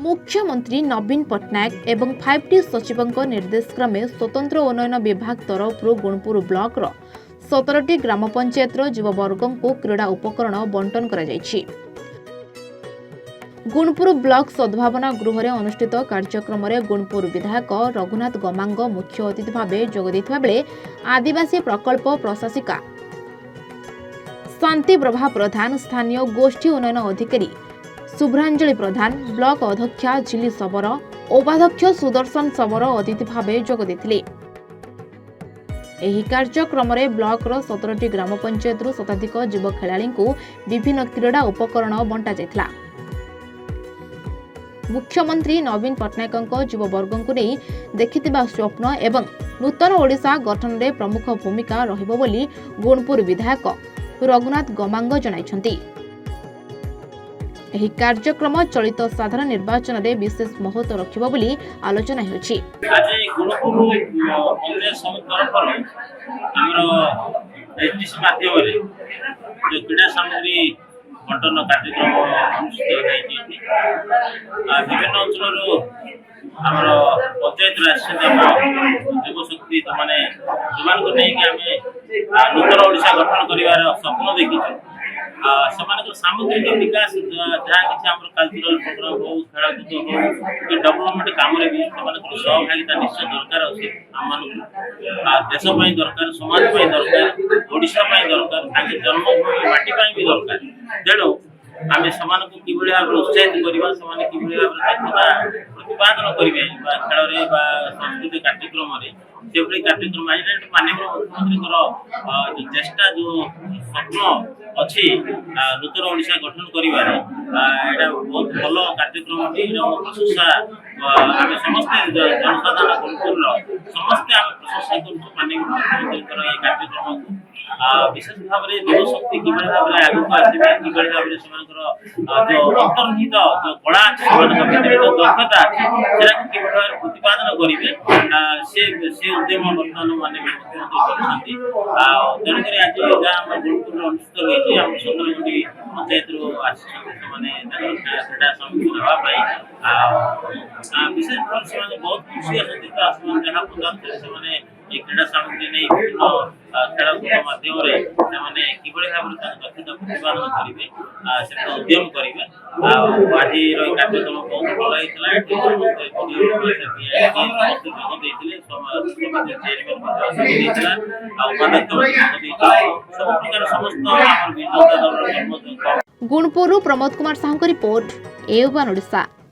मुख्यमंत्री नवीन पट्टनायक एवं 5T सचिवों निर्देश क्रमे स्वतंत्र उन्नयन विभाग तरफ गुणपुर ब्लॉक 17टी ग्राम पंचायत युववर्गों को क्रीड़ा उपकरण बंटन करा जायछि। गुणपुर ब्लॉक सद्भावना गृह में अनुष्ठित कार्यक्रम में गुणपुर विधायक रघुनाथ गमांग मुख्य अतिथि भाव जोगदेइथिबा बेले आदिवासी प्रकल्प प्रशासिका शांति प्रभा प्रधान, स्थानीय गोष्ठी उन्नयन अधिकारी शुभ्रांजलि प्रधान, ब्लॉक अध्यक्षा झिली शबर, उपाध्यक्ष सुदर्शन शबर अतिथि भाव जोगदेइथिले। एही कार्यक्रम में ब्लॉक 17टी ग्राम पंचायत शताधिक युव खेलाड़ी को विभिन्न क्रीड़ा उपकरण बंटा जायथिला। मुख्यमंत्री नवीन पट्टनायक युववर्गों को नहीं देखिथिबा स्वप्न एवं नूतन ओडिशा गठन में प्रमुख भूमिका रहिबो बोली गुणपुर विधायक रघुनाथ गमांग जणाइछन्ति। एही कार्यक्रम चलित साधारण निर्वाचन में विशेष महत्व रखिबो बोली आलोचना होछि। आज गुणपुर पंचायत समिति तरफ हमरो एसडीसी माध्यम रे जो क्रीड़ा सामग्री बंटन कार्यक्रम अनुष्ठित होइछि। विभिन्न अंचल आमर पंचायत युव शक्ति माने को नहीं नूतन ओडिशा गठन कर स्वप्न देखी सामग्रिक विकास जहाँ किसी कल्चरल प्रोग्राम हो खेलकूद हो डेवलपमेंट काम सहभागिता निश्चय दरकार अच्छे आम देश दरकार समाज दरकार ओडिशा दरकार जन्मभूमि माटी भी दरकार। तेणु आम से कि उत्साहित करवा कि दक्षता प्रतिपादन करेंगे खेल सांस्कृतिक कार्यक्रम से कार्यक्रम आज माननीय मुख्यमंत्री चेष्टा जो स्वप्न अच्छी नूतन ओडिशा गठन कर बहुत भल कार्यक्रम प्रशंसा आम समस्ते जनसाधारण गुणपुर समस्ते आम प्रशंसा कर माननीय मुख्यमंत्री ये कार्यक्रम को विशेष भाव में युव शक्ति कि भाव में आगे आसवे कि भाव में जो अंतर्निहित जो कला जो दक्षता कि प्रतिपादन करेंगे से उद्यम बर्तमान माननीय मुख्यमंत्री कर तेणुक आज जहाँ गुणपुर अनुष्ठित होती 17टी पंचायत क्रीड़ा समिति नापी विशेष भाव से बहुत खुशी अच्छी तो जहाँ पचार क्रीड़ा सामग्री नहीं विभिन्न खेलकूद माध्यम कि भाव में दक्षता प्रतिपादन करेंगे से उद्यम करेंगे। आज कार्यक्रम बहुत भल गुणपुर प्रमोद कुमार साहू रिपोर्ट एवन ओडिशा।